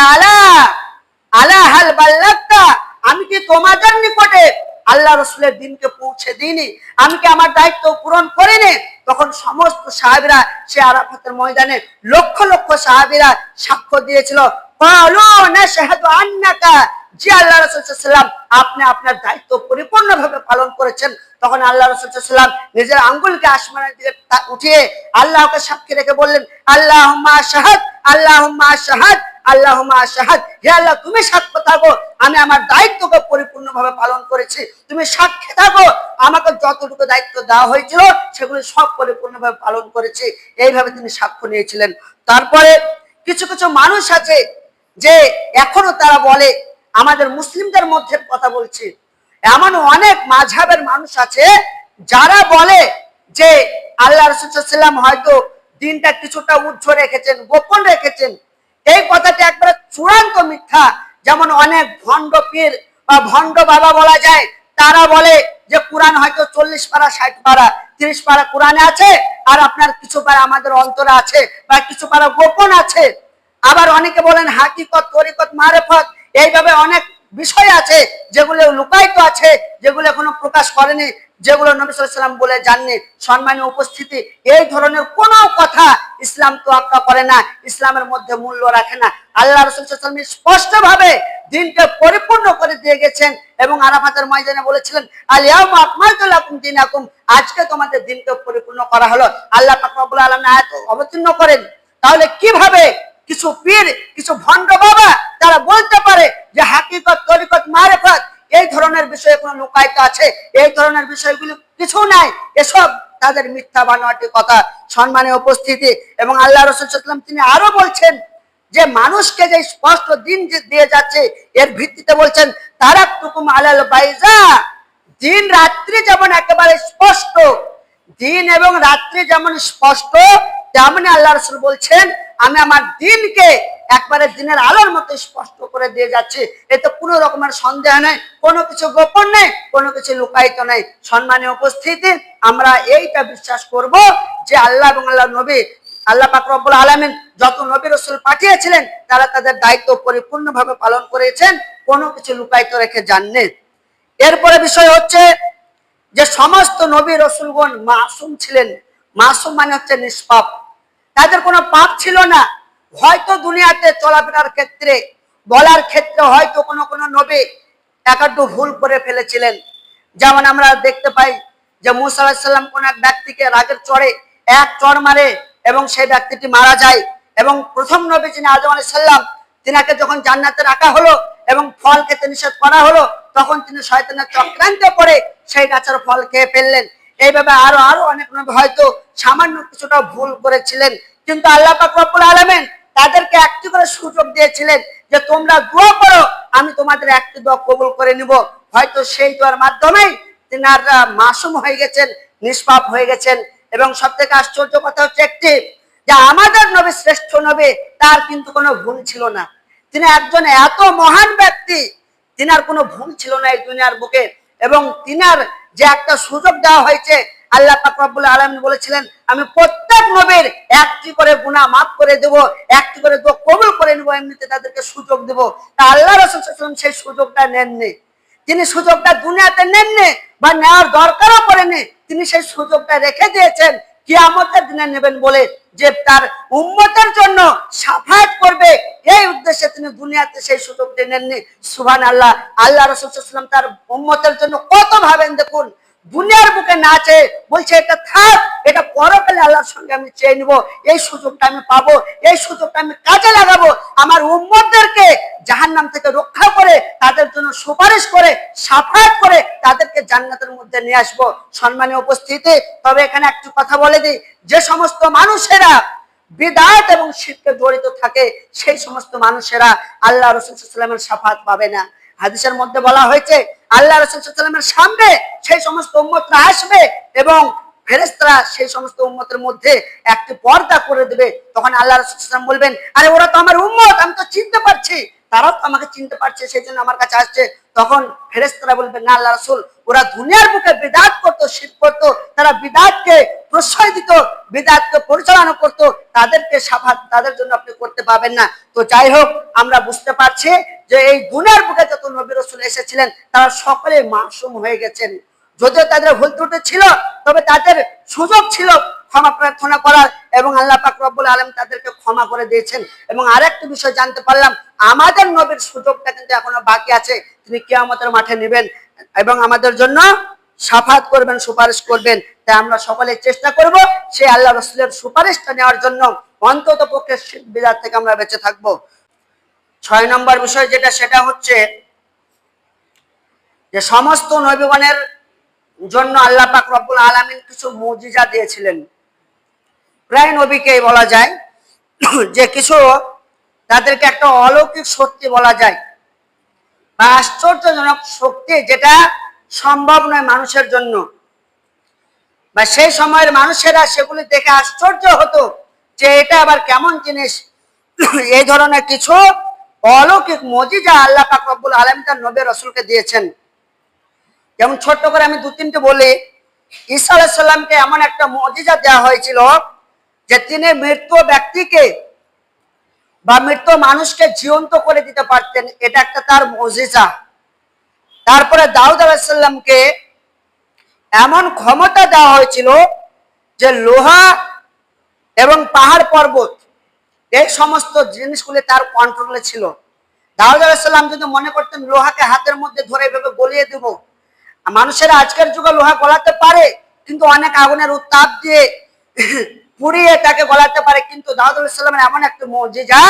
আলা হাল বাল্লাগতা, আমি কি তোমাদের নিকটে আল্লাহ রাসূলের দিনকে পৌঁছে দিইনি, আমি কি আমার দায়িত্ব পূরণ করিনি? তখন সমস্ত সাহাবীরা সে আরাফাতের ময়দানে লক্ষ লক্ষ সাহাবীরা সাক্ষ্য দিয়েছিল, ক্বালু নাশহাদু আন্নাকা, জি আল্লাহ রাসূল সাল্লাল্লাহু আলাইহি ওয়াসাল্লাম, আপনি আপনার দায়িত্ব পরিপূর্ণভাবে পালন করেছেন। তখন আল্লাহ রাসূল সাল্লাল্লাহু আলাইহি ওয়াসাল্লাম নিজের আঙ্গুলকে আসমানের দিকে উঠিয়ে আল্লাহকে সাক্ষী রেখে বললেন, আল্লাহুম্মা শাহাদ, আল্লাহুম্মা শাহাদ, আল্লাহুম্মা শাহাদ, হে আল্লাহ তুমি সাক্ষ্য থাকো, আমি আমার দায়িত্বকে পরিপূর্ণভাবে পালন করেছি, তুমি সাক্ষী থাকো, আমাকে যতটুকু দায়িত্ব দেওয়া হয়েছিল সেগুলো সব পরিপূর্ণভাবে পালন করেছি। এইভাবে তিনি সাক্ষ্য নিয়েছিলেন। তারপরে কিছু কিছু মানুষ আছে যে এখনো তারা বলে, আমাদের মুসলিমদের মধ্যে কথা বলছি, এমন অনেক মাযহাবের মানুষ আছে যারা বলে যে আল্লাহ রাসূল সাল্লাল্লাহু আলাইহি ওয়াসাল্লাম হয়তো দিনটা কিছুটা উজ্জ্বল রেখেছেন, গোপন রেখেছেন। এই কথাটি একবারে চূড়ান্ত মিথ্যা। যেমন অনেক ভণ্ড পীর বা ভণ্ড বাবা বলা যায়, তারা বলে যে কোরআন হয়তো 40 পারা 60 পারা 30 পারা কোরআনে আছে, আর আপনার কিছু পারা আমাদের অন্তরে আছে, বা কিছু পারা গোপন আছে। আবার অনেকে বলেন হাকিকত, তরিকত, মারেফত, এইভাবে অনেক বিষয় আছে যেগুলো লুকায়িত আছে, যেগুলো এখনো প্রকাশ করেনি, যেগুলো নবী সাল্লাল্লাহু আলাইহি ওয়াসাল্লাম বলে যাননি। সম্মানীয় উপস্থিতি, এই ধরনের কোনো কথা ইসলাম তোয়াক্কা করে না, ইসলামের মধ্যে মূল্য রাখে না। আল্লাহ রাসূল সাল্লাল্লাহু আলাইহি ওয়াসাল্লাম স্পষ্টভাবে দিনকে পরিপূর্ণ করে দিয়ে গেছেন এবং আরাফাতের ময়দানে বলেছিলেন, আল ইয়াউমা আকমালতু লাকুম দীনাকুম, আজকে তোমাদের দিনকে পরিপূর্ণ করা হলো। আল্লাহ পাক রব্বুল আলামিন আয়াত অবতীর্ণ করেন। তাহলে কিভাবে কিছু পীর, কিছু ভণ্ড বাবা তারা বলতে পারে যে হাকিকত, তরিকত, মারেফত এই ধরনের বিষয়ে কোনো লুকায়িত আছে? এই ধরনের বিষয়গুলো কিছু নাই, এসব তাদের মিথ্যা বানোয়াটি কথা। সম্মানীয় উপস্থিতি, এবং আল্লাহ রাসূল সাল্লাল্লাহু আলাইহি ওয়াসাল্লাম তিনি আরো বলছেন যে মানুষকে যে স্পষ্ট দিন দিয়ে যাচ্ছে, এর ভিত্তিতে বলছেন, তারাকতুকুম আলাল বাইজা, দিন রাত্রি যেমন একেবারে স্পষ্ট, দিন এবং রাত্রি যেমন স্পষ্ট, তেমনি আল্লাহ রাসূল বলছেন আমি আমার দিনকে একবারে দিনের আলোর মতো স্পষ্ট করে দিয়ে যাচ্ছি। এতে কোনো রকমের সন্দেহ নেই, কোনো কিছু গোপন নেই, কোনো কিছু লুকায়িত নেই। সম্মানীয় উপস্থিতি, আমরা এইটা বিশ্বাস করব যে আল্লাহ এবং আল্লাহ নবী, আল্লাহ পাক রব্বুল আলামিন যত নবী রাসূল পাঠিয়েছিলেন তারা তাদের দায়িত্ব পরিপূর্ণভাবে পালন করেছেন, কোনো কিছু লুকায়িত রেখে যাননি। এরপরে বিষয় হচ্ছে যে সমস্ত নবী রাসূলগণ মাসুম ছিলেন। মাসুম মানে হচ্ছে নিষ্পাপ, তাদের কোনো পাপ ছিল না। হয়তো দুনিয়াতে চলাফেরার ক্ষেত্রে, বলার ক্ষেত্রে হয়তো কোনো কোনো নবী একটু ভুল করে ফেলেছিলেন। যেমন আমরা দেখতে পাই যে মূসা আলাইহিস সালাম কোন এক ব্যক্তিকে রাগের চড়ে এক চড় মারে এবং সেই ব্যক্তিটি মারা যায়, এবং প্রথম নবী যিনি আদম আলাইহিস সালাম, তিনাকে যখন জান্নাতে রাখা হলো এবং ফল খেতে নিষেধ করা হলো, তখন তিনি শয়তানের চক্রান্তে পড়ে সেই গাছের ফল খেয়ে ফেললেন। এইভাবে আরো আরো অনেক নবী হয়তো সামান্য কিছুটা ভুল করেছিলেন, কিন্তু আল্লাহ পাক রব্বুল আলামিন তাদেরকে একটি করে সুযোগ দিয়েছিলেন যে তোমরা দোয়া করো, আমি তোমাদের একটি দোয়া কবুল করে নিব। হয়তো সেই দোয়ার মাধ্যমেই তিনারা মাসুম হয়ে গেছেন, নিষ্পাপ হয়ে গেছেন। এবং সব থেকে আশ্চর্য কথা হচ্ছে একটি, যে আমাদের নবী শ্রেষ্ঠ নবী, তার কিন্তু কোনো ভুল ছিল না। তিনি একজন এত মহান ব্যক্তি, তিনার কোনো ভুল ছিল না এই দুনিয়ার বুকে। এবং তিনার যে একটা সুযোগ দেওয়া হয়েছে, আল্লাহ পাক রব্বুল আলামিন বলেছিলেন আমি প্রত্যেক নবীর একটি করে গুনাহ মাফ করে দেব, একটি করে দোয়া কবুল করে নেব, এমনিতে তাদেরকে সুযোগ দেব। তা আল্লাহ রাসূল সাল্লাল্লাহু আলাইহি ওয়াসাল্লাম সেই সুযোগটা নেননি। তিনি সুযোগটা দুনিয়াতে নেননি বা নেওয়ার দরকারও পড়েনি। তিনি সেই সুযোগটা রেখে দিয়েছেন কিয়ামতের দিনে নেবেন বলে, যে তার উম্মতের জন্য শাফায়াত করবে, এই উদ্দেশ্যে তিনি দুনিয়াতে সেই সুযোগটা নেননি। সুবহানাল্লাহ। আল্লাহ রাসূল সাল্লাল্লাহু আলাইহি ওয়াসাল্লাম তার উম্মতের জন্য কত ভাবেন দেখুন। দুনিয়ার বুকে না চেয়ে বলছে এটা থাক, এটা পরকালে আল্লাহর সঙ্গে আমি চেয়ে নিব, এই সুযোগটা আমি পাবো, এই সুযোগটা আমি কাজে লাগাবো, আমার উম্মতদেরকে জাহান্নাম থেকে রক্ষা করে তাদের জন্য সুপারিশ করে শাফায়াত করে তাদেরকে জান্নাতের মধ্যে নিয়ে আসবো। সম্মানীয় উপস্থিতি, তবে এখানে একটু কথা বলে দিই, যে সমস্ত মানুষেরা বিদআত এবং শিরকে জড়িত থাকে, সেই সমস্ত মানুষেরা আল্লাহ রাসূল সাল্লাল্লাহু আলাইহি ওয়াসাল্লামের শাফায়াত পাবে না। হাদিসের মধ্যে বলা হয়েছে আল্লাহ রাসূল সাল্লাল্লাহু আলাইহি ওয়াসাল্লামের সামনে সেই সমস্ত উম্মতরা আসবে এবং ফেরেশতারা সেই সমস্ত উম্মতের মধ্যে একটি পর্দা করে দেবে। তখন আল্লাহ রাসূল সাল্লাল্লাহু আলাইহি ওয়াসাল্লাম বলবেন, আরে ওরা তো আমার উম্মত, আমি তো চিনতে পারছি, তারাও তো আমাকে চিনতে পারছে, সেই জন্য আমার কাছে আসছে। তখন ফেরেশতারা বলবেন, না আল্লাহ রাসূল, ওরা দুনিয়ার বুকে বিদআত করতো, শিরক করতো, তারা বিদআতকে প্রশ্রয় দিত, বিদআতকে পরিচালনা করতো, তাদেরকে শাফায়াত তাদের জন্য আপনি করতে পাবেন না। তো যাই হোক, আমরা বুঝতে পারছি যে এই দুনিয়ার বুকে যত নবী রাসূল এসেছিলেন তারা সকলে মাসুম হয়ে গেছেন। যদিও তাদের ভুল ত্রুটি ছিল, তবে তাদের সুযোগ ছিল ক্ষমা প্রার্থনা করার, এবং আল্লাহ পাক রব্বুল আলামিন তাদেরকে ক্ষমা করে দিয়েছেন। এবং আরেকটি বিষয় জানতে পারলাম, আমাদের নবীর সুযোগটা কিন্তু এখনো বাকি আছে। তিনি কিয়ামতের মাঠে নেবেন এবং আমাদের জন্য শাফায়াত করবেন, সুপারিশ করবেন। তাই আমরা সকলে চেষ্টা করব সেই আল্লাহ রাসূলের সুপারিশটা নেওয়ার জন্য, অন্তত পক্ষে শিরক বিদআত থেকে আমরা বেঁচে থাকবো। 6 নম্বর বিষয় যেটা, সেটা হচ্ছে যে সমস্ত নবীগণের জন্য আল্লাহ পাক রব্বুল আলামিন কিছু মুজিজা দিয়েছিলেন। প্রায় নবীকেই বলা যায় যে কিছু তাদেরকে একটা অলৌকিক শক্তি বলা যায় বা আশ্চর্যজনক শক্তি, যেটা সম্ভব নয় মানুষের জন্য, বা সেই সময়ের মানুষেরা সেগুলি দেখে আশ্চর্য হতো যে এটা আবার কেমন জিনিস। এই ধরনের কিছু অলৌকিক মুজিজা আল্লাহ পাক রব্বুল আলামিন তার নবী রাসূলকে দিয়েছেন। যেমন ছোট্ট করে আমি 2-3টি বলি। ঈসা আলাইহিস সালামকে এমন একটা মুজিজা দেওয়া হয়েছিল যে তিনি মৃত ব্যক্তিকে বা মৃত মানুষকে জীবন্ত করে দিতে পারতেন, এটা একটা তার মুজিজা। তারপরে দাউদ আলাইহিস সালামকে এমন ক্ষমতা দেওয়া হয়েছিল যে লোহা এবং পাহাড় পর্বত এই সমস্ত জিনিসগুলি তার কন্ট্রোলে ছিল। দাউদ আলাইহিস সালাম যদি মনে করতেন লোহাকে হাতের মধ্যে ধরে এভাবে গলিয়ে দেব, মানুষেরা আজকের যুগে লোহা গলাতে পারে, কিন্তু অনেক আগুনের উত্তাপ দিয়ে পুড়িয়ে তাকে গলাতে পারে, কিন্তু দাউদ আলাইহিস সালামের এমন একটা মুজিজা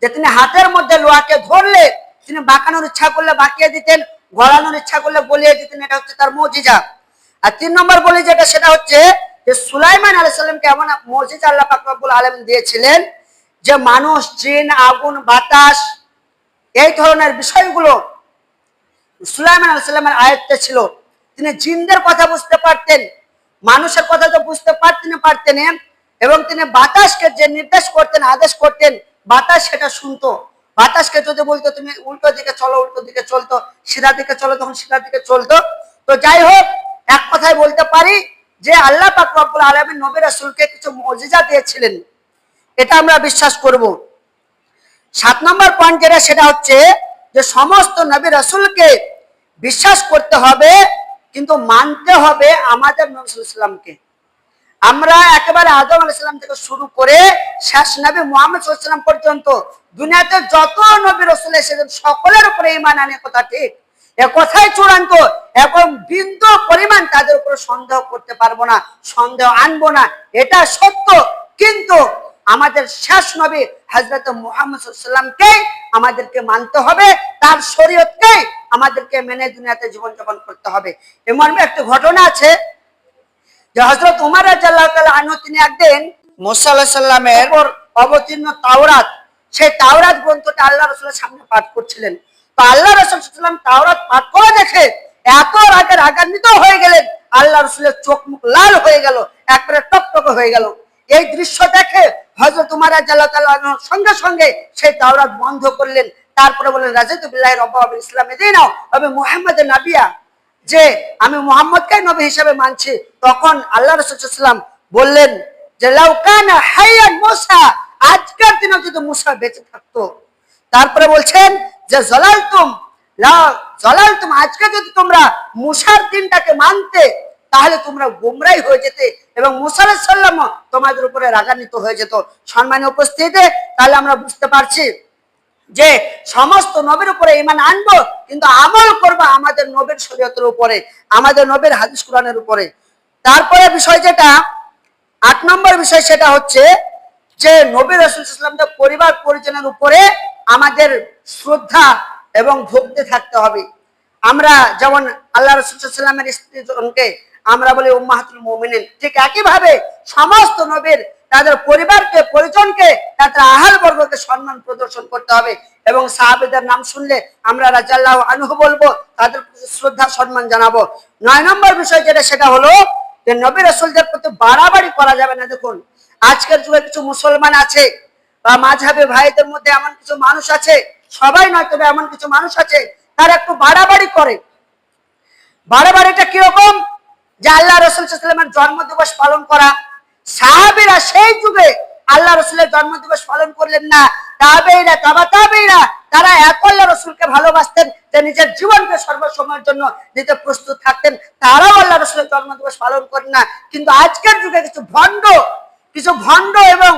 যে তিনি হাতের মধ্যে লোহাকে ধরলে তিনি বাঁকানোর ইচ্ছা করলে বাঁকিয়ে দিতেন, গলানোর ইচ্ছা করলে গলিয়ে দিতেন। এটা হচ্ছে তার মুজিজা। আর 3 নম্বর বলি যেটা, সেটা হচ্ছে যে সুলাইমান আলাইহিস সালামকে এমন মুজিজা আল্লাহ পাক রব্বুল আলামিন দিয়েছিলেন যে মানুষ, জিন, আগুন, বাতাস এই ধরনের বিষয়গুলো সুলাইমান আলাইহিস সালামের আয়ত্তে ছিল। তিনি জিনদের কথা বুঝতে পারতেন, মানুষের কথা তো বুঝতে পারতেন, এবং তিনি বাতাসকে যে নির্দেশ করতেন, আদেশ করতেন, বাতাস সেটা শুনতো। বাতাসকে যদি বলতো তুমি উল্টো দিকে চলো, উল্টো দিকে চলতো, সিধা দিকে চলো, তখন সিধা দিকে চলতো। তো যাই হোক, এক কথায় বলতে পারি যে আল্লাহ পাক রব্বুল আলামিন নবী রাসূলকে কিছু মুজিজা দিয়েছিলেন, এটা আমরা বিশ্বাস করব। 7 নম্বর পয়েন্ট যেটা, সেটা হচ্ছে যে সমস্ত নবী রাসূলকে বিশ্বাস করতে হবে, কিন্তু মানতে হবে আমাদের নবী সাল্লাল্লাহু আলাইহি ওয়াসাল্লামকে। আমরা একেবারে আদম আলাইহিস সালাম থেকে শুরু করে শেষ নবী মুহাম্মদ সাল্লাল্লাহু আলাইহি ওয়াসাল্লাম পর্যন্ত দুনিয়াতে যত নবী রাসূল এসেছেন সকলের উপরে ঈমান আনার কথা ঠিক, এ কথাই চূড়ান্ত, এবং বিন্দু পরিমাণ তাদের উপরে সন্দেহ করতে পারবো না, সন্দেহ আনবো না, এটা সত্য। কিন্তু আমাদের শেষ নবী হযরত মুহাম্মদ সাল্লাল্লাহু আলাইহি ওয়াসাল্লামকে আমাদেরকে মানতে হবে, তার শরীয়তকে আমাদেরকে মেনে দুনিয়াতে জীবনযাপন করতে হবে। এমন একটা ঘটনা আছে যে হযরত উমর রাদিয়াল্লাহু তাআলা আনহু তিনি একদিন মুসা আলাইহিস সালামের উপর অবতীর্ণ তাওরাত, সেই তাওরাত গ্রন্থটা আল্লাহ রাসূলের সামনে পাঠ করছিলেন। তো আল্লাহ রাসূল সাল্লাল্লাহু আলাইহি ওয়াসাল্লাম তাওরাত পাঠ করে দেখে এত রাগান্বিত হয়ে গেলেন, আল্লাহ রাসূলের চোখ মুখ লাল হয়ে গেল, একবারে টকটকে হয়ে গেল। এই দৃশ্য দেখে হযরত উমর রাদিয়াল্লাহু তাআলা সঙ্গে সঙ্গে সেই তাওরাত বন্ধ করলেন। তারপরে বলেন রাজিতু বিল্লাহি রাব্বা ওয়া বিল ইসলামি দীনা ওয়া বি মুহাম্মাদিন নাবিয়্যা, যে আমি মুহাম্মদকে নবী হিসেবে মানছি। তখন আল্লাহ রাসূল সাল্লাল্লাহু আলাইহি ওয়াসাল্লাম বললেন যে লাউ কানা হাইয়ান মুসা, আজকের দিনে যদি মুসা বেঁচে থাকতো। তারপরে বলছেন যে জালালতুম আজকে যদি তোমরা মুসার দিনটাকে মানতে তাহলে তোমরা গোমরাই হয়ে যেতে এবং মুসা আলাইহিস সালাম তোমাদের উপরে রাগান্বিত হয়ে যেত। সম্মানীয় উপস্থিতি, তাহলে আমরা বুঝতে পারছি যে সমস্ত নবীর উপরে ঈমান আনবো, কিন্তু আমল করব আমাদের নবীর শরীয়তের উপরে, আমাদের নবীর হাদিস কোরআনের উপরে। তারপরে বিষয় যেটা 8 নম্বর বিষয়, সেটা হচ্ছে যে নবী রাসূল সাল্লাল্লাহু আলাইহি ওয়াসাল্লামের পরিবার পরিজনের উপরে আমাদের শ্রদ্ধা এবং ভক্তি থাকতে হবে। আমরা যেমন আল্লাহ রাসূল সাল্লাল্লাহু আলাইহি ওয়াসাল্লামের স্ত্রীজনকে আমরা বলি উম্মাহাতুল মুমিনিন, ঠিক একইভাবে সমস্ত নবীর তাদের পরিবারকে পরিজনকে তাদের আহল বর্গকে সম্মান প্রদর্শন করতে হবে এবং সাহাবীদের নাম শুনলে আমরা রাদিয়াল্লাহু আনহু বলবো, তাদের প্রতি শ্রদ্ধা সম্মান জানাবো। 9 নম্বর বিষয় যেটা, সেটা হলো যে নবী রাসূলদের প্রতি বাড়াবাড়ি করা যাবে না। দেখুন আজকের যুগে কিছু মুসলমান আছে বা মাযহাবী ভাইদের মধ্যে এমন কিছু মানুষ আছে, সবাই নয় তবে এমন কিছু মানুষ আছে, তারা একটু বাড়াবাড়ি করে। বাড়াবাড়িটা কিরকম? যে আল্লাহ রাসূল সাল্লাল্লাহু আলাইহি ওয়াসাল্লামের জন্মদিবস পালন করা। সাহাবীরা সেই যুগে আল্লাহ রাসূলের জন্মদিবস পালন করলেন না, তাবেঈরা তাবা তাবেঈরা তারা এত আল্লাহ রাসূলকে ভালোবাসতেন যে নিজের জীবনকে সর্বসময়ের জন্য দিতে প্রস্তুত থাকতেন, তারাও আল্লাহ রাসূলের জন্মদিবস পালন করেন না। কিন্তু আজকের যুগে কিছু ভণ্ড এবং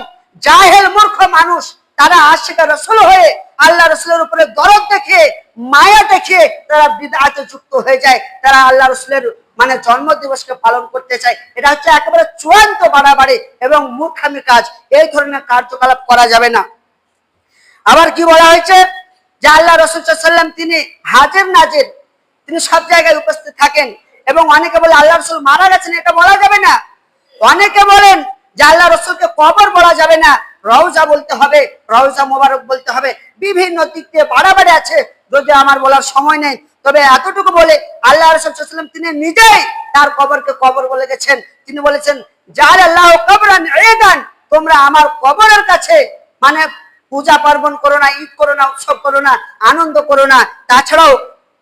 জাহেল মূর্খ মানুষ, তারা আশিক রাসূল হয়ে আল্লাহ রাসূলের উপরে দরদ দেখিয়ে মায়া দেখিয়ে তারা বিদআতে যুক্ত হয়ে যায়, তারা আল্লাহ রাসূলের মানে জন্মদিবসকে পালন করতে চায়। এটা হচ্ছে একেবারে চূড়ান্ত বাড়াবাড়ি এবং মূর্খামি কাজ। এই ধরনের কার্যকলাপ করা যাবে না। আবার কি বলা হয়েছে যে আল্লাহ রাসূল সাল্লাল্লাহু আলাইহি ওয়াসাল্লাম তিনি হাজির নাজির, তিনি সব জায়গায় উপস্থিত থাকেন। এবং অনেকে বলে আল্লাহ রাসূল মারা গেছেন, এটা বলা যাবে না। অনেকে বলেন যে আল্লাহ রাসূলকে কবর বলা যাবে না, রওজা বলতে হবে, রওজা মোবারক বলতে হবে। বিভিন্ন দিক দিয়ে বাড়াবাড়ি আছে, যদি আমার বলার সময় নেই, তবে এতটুকু বলে আল্লাহ রাসূল সাল্লাল্লাহু আলাইহি ওয়াসাল্লাম তিনি নিজেই তার কবরকে কবর বলে গেছেন। তিনি বলেছেন জাআলাল্লাহু কবরান ঈদান, তোমরা আমার কবরের কাছে মানে পূজা পার্বণ করো না, ঈদ করো না, উৎসব করো না, আনন্দ করো না। তাছাড়াও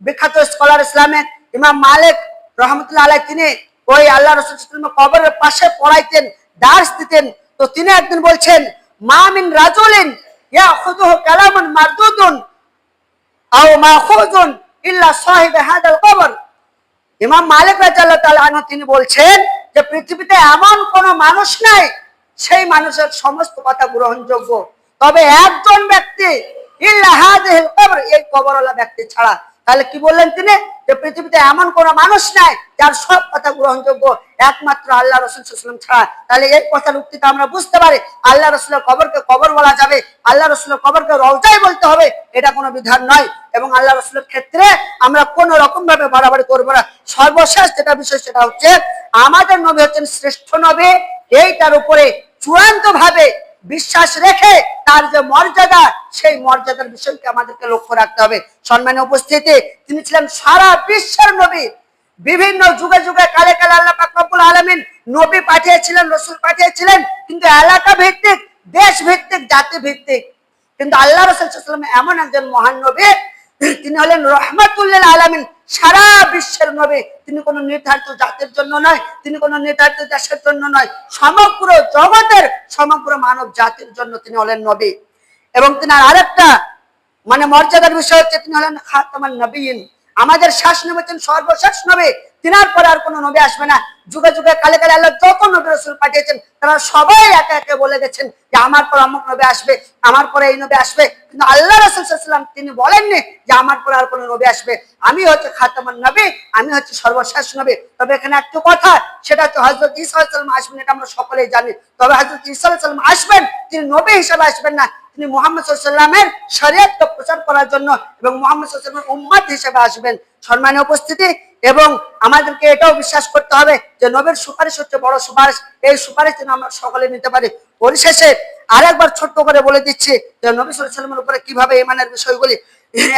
বিখ্যাত স্কলার ইসলামের ইমাম মালিক রাহমাতুল্লাহ আলাইহি তিনি ওই আল্লাহ রাসূল সাল্লাল্লাহু আলাইহি ওয়াসাল্লামের কবরের পাশে পড়াইতেন, দার্স দিতেন। তো তিনি একদিন বলছেন মা মিন রাজুলিন ইয়াখুযুহু কালামুন মারদুদুন আও মাখুযুন ইল্লা সাহিব হাদাল কবর। ইমাম মালিক রাদিয়াল্লাহু তাআলা আনহু তিনি বলছেন যে পৃথিবীতে এমন কোন মানুষ নাই সেই মানুষের সমস্ত কথা গ্রহণযোগ্য, তবে একজন ব্যক্তি ইল্লা হাদিহিল কবর, এই কবরওয়ালা ব্যক্তি ছাড়া। তাহলে কি বললেন তিনি? যে পৃথিবীতে এমন কোন মানুষ নাই যার সব কথা গ্রহণযোগ্য, একমাত্র আল্লাহ রাসূল সাল্লাল্লাহু আলাইহি ওয়াসাল্লাম ছাড়া। তাহলে এই কথার উক্তিতে আমরা বুঝতে পারি আল্লাহ রাসূলের কবরকে কবর বলা যাবে, আল্লাহ রাসূলের কবরকে রওজাই বলতে হবে, এটা কোনো বিধান নয়। এবং আল্লাহ রাসূলের ক্ষেত্রে আমরা কোন রকম ভাবে বাড়াবাড়ি করব না। সর্বশেষ যেটা বিষয়, সেটা হচ্ছে আমাদের নবী হচ্ছেন শ্রেষ্ঠ নবী, এইটার উপরে চূড়ান্ত ভাবে বিশ্বাস রেখে তার যে মর্যাদা, সেই মর্যাদার বিষয়কে আমাদেরকে লক্ষ্য রাখতে হবে। সম্মানীয় উপস্থিতি, তিনি ছিলেন সারা বিশ্বের নবী। বিভিন্ন যুগে যুগে কালে কালে আল্লাহ পাক রব্বুল আলামিন নবী পাঠিয়েছিলেন, রাসূল পাঠিয়েছিলেন, কিন্তু এলাকা ভিত্তিক, দেশ ভিত্তিক, জাতি ভিত্তিক। কিন্তু আল্লাহ রাসূল সাল্লাল্লাহু আলাইহি ওয়াসাল্লাম এমন একজন মহান নবী, তিনি হলেন রাহমাতুল লিল আলামিন, সারা বিশ্বের নবী। তিনি কোনো নির্ধারিত জাতির জন্য নয়, তিনি কোনো নির্ধারিত দেশের জন্য নয়, সমগ্র জগতের, সমগ্র মানব জাতির জন্য তিনি হলেন নবী। এবং তিনি আরেকটা মানে মর্যাদার বিষয় হচ্ছে তিনি হলেন খাতামান নবিয়্যিন, আমাদের শেষ নবী হচ্ছেন সর্বশেষ নবী, তিনার পরে আর কোনো নবী আসবে না। যুগে যুগে কালে কালে আল্লাহ যত নবী রাসূল পাঠিয়েছেন তারা সবাই একে একে বলে গেছেন যে আমার পর অমুক নবী আসবে, আমার পরে এই নবী আসবে, কিন্তু আল্লাহ রাসূল সাল্লাল্লাহু আলাইহি ওয়াসাল্লাম তিনি বলেননি যে আমার পরে আর কোনো নবী আসবে, আমি হচ্ছে খাতামুন নবী, আমি হচ্ছে সর্বশেষ নবী। তবে এখানে একটা কথা, সেটা হচ্ছে হযরত ঈসা আলাইহিস সালাম আসবেন, এটা আমরা সকলেই জানি। তবে হযরত ঈসা আলাইহিস সালাম আসবেন, তিনি নবী হিসেবে আসবেন না, তিনি মুহাম্মদ সাল্লাল্লাহু আলাইহি ওয়াসাল্লামের শরীয়তকে প্রচার করার জন্য এবং মুহাম্মদ সাল্লাল্লাহু আলাইহি ওয়াসাল্লামের উম্মত হিসেবে আসবেন। সম্মানীয় উপস্থিতি, এবং আমাদেরকে এটাও বিশ্বাস করতে হবে যে নবীর সুপারিশ হচ্ছে বড় সুপারিশ, এই সুপারিশ যেন আমরা সকলে নিতে পারি। পরিশেষে আরেকবার ছোট্ট করে বলে দিচ্ছি যে নবী সাল্লাল্লাহু আলাইহি ওয়াসাল্লামের উপরে কিভাবে ঈমানের বিষয়গুলি।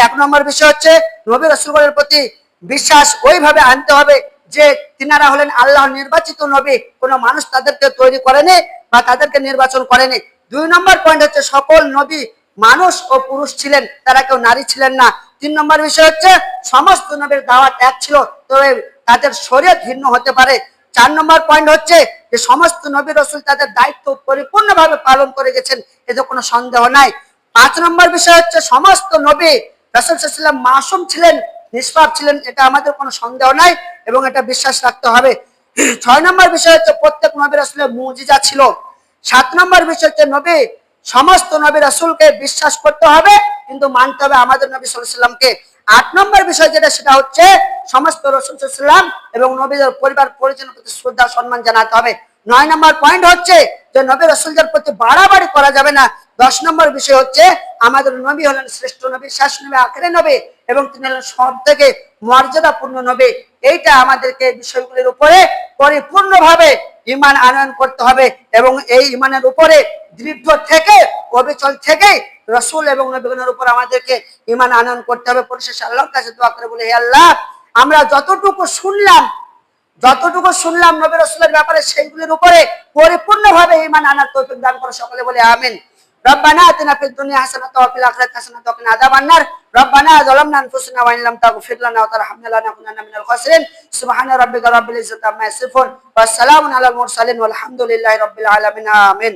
এক নম্বর বিষয় হচ্ছে নবী রাসূলগণের প্রতি বিশ্বাস ওইভাবে আনতে হবে যে তিনারা হলেন আল্লাহর নির্বাচিত নবী, কোনো মানুষ তাদেরকে তৈরি করেনি বা তাদেরকে নির্বাচন করেনি। দুই নম্বর পয়েন্ট হচ্ছে সকল নবী মানুষ ও পুরুষ ছিলেন, তারা কেউ নারী ছিলেন না। তিন নম্বর বিষয় হচ্ছে সমস্ত নবীর দাওয়াত এক ছিল, তবে তাদের শরীয়ত ভিন্ন হতে পারে। চার নম্বর পয়েন্ট হচ্ছে যে সমস্ত নবী রাসূল তাদের দায়িত্ব পরিপূর্ণভাবে পালন করে গেছেন, এতে কোনো সন্দেহ নাই। পাঁচ নম্বর বিষয় হচ্ছে সমস্ত নবী রাসূল সাল্লাল্লাহু আলাইহি ওয়াসাল্লাম মাসুম ছিলেন, নিষ্পাপ ছিলেন, এটা আমাদের কোনো সন্দেহ নাই এবং এটা বিশ্বাস রাখতে হবে। ছয় নম্বর বিষয় হচ্ছে প্রত্যেক নবী রাসূলের মুজিজা ছিল। সাত নম্বর বিষয় হচ্ছে নবী সমস্ত নবী রাসূলকে বিশ্বাস করতে হবে, কিন্তু মানতে হবে আমাদের নবী সাল্লাল্লাহু আলাইহি ওয়াসাল্লামকে। আট নম্বর বিষয় যেটা, সেটা হচ্ছে সমস্ত রাসূল সাল্লাল্লাহু আলাইহি ওয়াসাল্লাম এবং নবীদের পরিবার পরিজনের প্রতি শ্রদ্ধা সম্মান জানাতে হবে। নয় নম্বর পয়েন্ট হচ্ছে যে নবী রাসূলদের প্রতি বাড়াবাড়ি করা যাবে না। 10 নম্বর বিষয় হচ্ছে আমাদের নবী হলেন শ্রেষ্ঠ নবী, শেষ নবী, আখেরি নবী এবং তিনি হলেন সবথেকে মর্যাদাপূর্ণ নবী। এইটা আমাদেরকে বিষয়গুলির উপরে পরিপূর্ণভাবে ঈমান আনয়ন করতে হবে এবং এই ঈমানের উপরে দৃঢ় থেকে অবিচল থেকে রাসূল এবং নবীগণের উপর আমাদেরকে ঈমান আনয়ন করতে হবে। পরিশেষে আল্লাহর কাছে দোয়া করে বলি, হে আল্লাহ, আমরা যতটুকু শুনলাম নবী রাসূলের ব্যাপারে সেইগুলির উপরে পরিপূর্ণভাবে ঈমান আনার তৌফিক দান করো, সকলে বলে আমিন। ربنا آتنا في الدنيا حسنة وفي الآخرة حسنة وقنا عذاب النار ربنا ظلمنا أنفسنا وإن لم تغفر لنا وترحمنا لنكونن من الخاسرين سبحان ربك رب العزة عما يصفون والسلام على المرسلين والحمد لله رب العالمين آمين.